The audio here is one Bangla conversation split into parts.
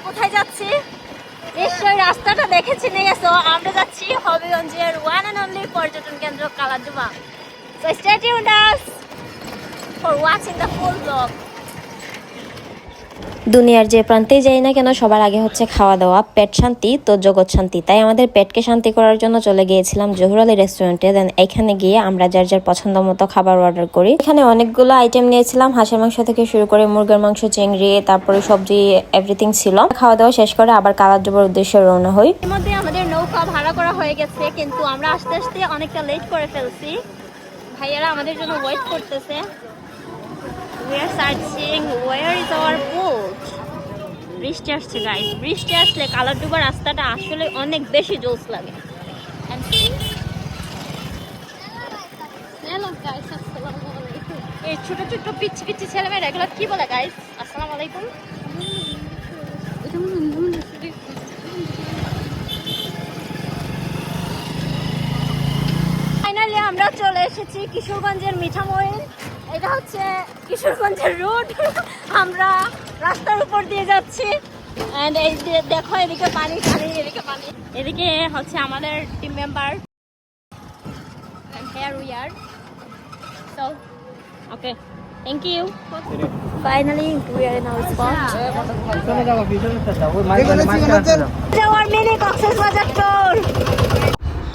কোথায় যাচ্ছি নিশ্চয়ই রাস্তাটা দেখে চিনে গেছো। আমরা যাচ্ছি হবিগঞ্জের ওয়ান অ্যান্ড অনলি পর্যটন কেন্দ্র কালারডুবা। So stay tuned us for watching the full vlog. দুনিয়ার যে প্রান্তেই যাই না কেন সবার আগে হচ্ছে খাওয়া দাওয়া, পেট শান্তি তো জগৎ শান্তি। তাই আমাদের পেটকে শান্তি করার জন্য চলে গিয়েছিলাম জহুর আলী রেস্টুরেন্টে। দেন এখানে গিয়ে আমরা যার যার পছন্দ মতো খাবার অর্ডার করি। এখানে অনেকগুলো আইটেম নিয়েছিলাম, হাঁসের মাংস থেকে শুরু করে মুরগির মাংস, চিংড়ি, তারপরে সবজি, এভরিথিং ছিল। খাওয়া দাওয়া শেষ করে আবার কালারডুবার উদ্দেশ্যে রওনা হই। এর মধ্যে আমাদের নৌকা ভাড়া করা হয়ে গেছে, কিন্তু আমরা আস্তে আস্তে অনেকটা লেট করে ফেলছি। ভাইয়ারা আমাদের জন্য ওয়েট করতেছে। We are searching where is our boat. বৃষ্টি আসছে গাইস, বৃষ্টি আসলে কালারডুবা রাস্তাটা আসলে অনেক বেশি জোস লাগে। এই ছোট ছোট পিচ্ছি পিচ্ছি ছেলেমেয়েরা এগুলো কি বলে গাইস? আসসালামু আলাইকুম। ফাইনালি আমরা চলে এসেছি কিশোরগঞ্জের মিঠামইন। এটা হচ্ছে কিশোরগঞ্জের রোড। আমরা রাস্তার উপর দিয়ে যাচ্ছি। এন্ড এই যে দেখো এদিকে পানি, এদিকে পানি, এদিকে হচ্ছে আমাদের team member. And here we are. So, okay. Thank you. Finally, we are in our spot. Our mini Cox's Bazar tour.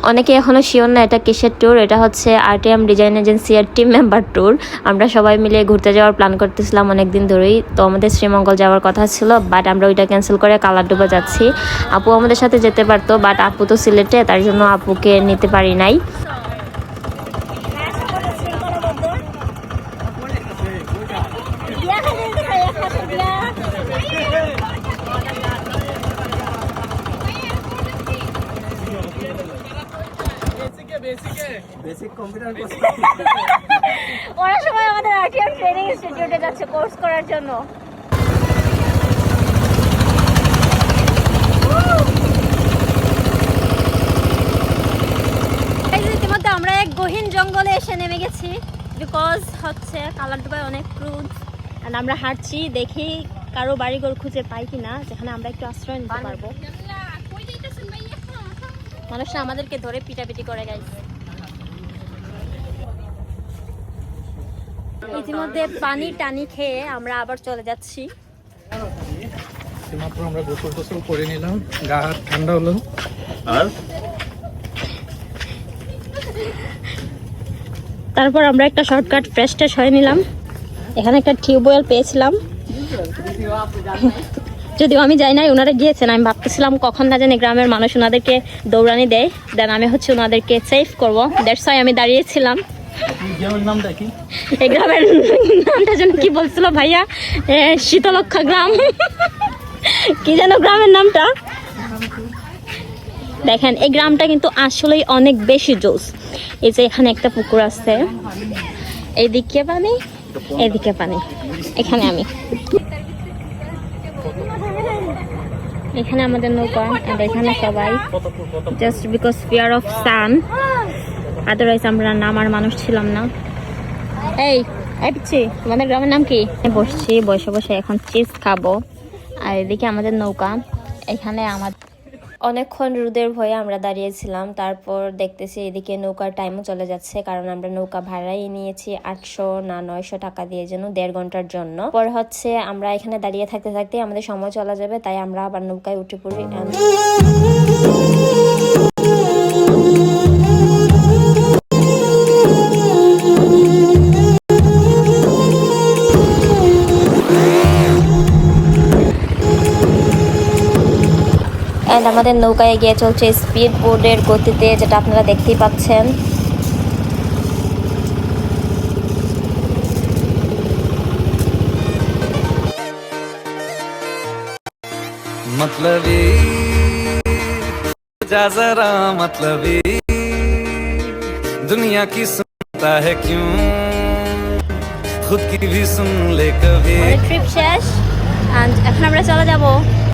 অনেকে এখনো শিওর না এটা কিসের ট্যুর। এটা হচ্ছে আরটিএম ডিজাইন এজেন্সি এর টিম মেম্বার ট্যুর। আমরা সবাই মিলে ঘুরতে যাওয়ার প্ল্যান করতেছিলাম অনেকদিন ধরেই। তো আমাদের শ্রীমঙ্গল যাওয়ার কথা ছিল, বাট আমরা ওইটা ক্যান্সেল করে কালারডুবা যাচ্ছি। আপু আমাদের সাথে যেতে পারতো, বাট আপু তো সিলেটে, তার জন্য আপুকে নিতে পারি নাই। ওরা সবাই আমাদের আরটিএম ট্রেনিং ইনস্টিটিউটে যাচ্ছে কোর্স করার জন্য। ইতিমধ্যে আমরা এক গহীন জঙ্গলে এসে নেমে গেছি, বিকজ হচ্ছে কালারডুবায় অনেক ক্রুজ। আর আমরা হাঁটছি, দেখি কারো বাড়িঘর খুঁজে পাই কিনা যেখানে আমরা একটু আশ্রয় নিতে পারবো। মানুষরা আমাদেরকে ধরে পিটাপিটি করে গেছে। ইতিমধ্যে পানি টানি খেয়ে আমরা আবার চলে যাচ্ছি। আমরা গোসল করে নিলাম, গা হাত ঠান্ডা হলো। আর তারপর আমরা একটা শর্টকাট ফ্রেশ ট্রেশ হয়ে নিলাম। এখানে একটা টিউবওয়েল পেয়েছিলাম, যদিও আমি যাই নাই, ওনারা গিয়েছেন। আমি ভাবতেছিলাম কখন না জানি গ্রামের মানুষ ওনাদেরকে দৌড়ানি দেয়, দেন আমি হচ্ছে ওনাদেরকে সেভ করবো। দ্যাটস ওয়াই আমি দাঁড়িয়েছিলাম। এই গ্রামের নামটা যেন কি বলছিল ভাইয়া, শীতলক্ষা গ্রাম, কি যেন গ্রামের নামটা। দেখেন এই গ্রামটা কিন্তু আসলেই অনেক বেশি জোস। এই যে এখানে একটা পুকুর আছে, এইদিকে পানি, এদিকে পানি, এখানে আমি, এখানে আমাদের নৌকা, এখানে সবাই just because fear of sun, otherwise আমরা নামার মানুষ ছিলাম না। এই পিচ্ছি, তোমাদের গ্রামের নাম কি? বসছি, বসে বসে এখন চিজ খাবো। আর এদিকে আমাদের নৌকা, এখানে আমাদের অনেকক্ষণ রোদের ভয়ে আমরা দাঁড়িয়েছিলাম। তারপর দেখতেছি এদিকে নৌকার টাইমও চলে যাচ্ছে, কারণ আমরা নৌকা ভাড়াই নিয়েছি 800 না 900 টাকা দিয়ে, যেন 1.5 ঘন্টার জন্য। পরে হচ্ছে আমরা এখানে দাঁড়িয়ে থাকতে থাকতে আমাদের সময় চলে যাবে, তাই আমরা আবার নৌকায় উঠে পড়ি। আমাদের নৌকায় গিয়ে চলছে স্পিড বোর্ডের গতিতে, যেটা আপনারা দেখতেই পাচ্ছেন। मतलबी जा जरा मतलबी दुनिया की सुनता है क्यों, खुद की भी सुन ले कभी। ট্রিপ শেষ, এন্ড এখন আমরা চলে যাব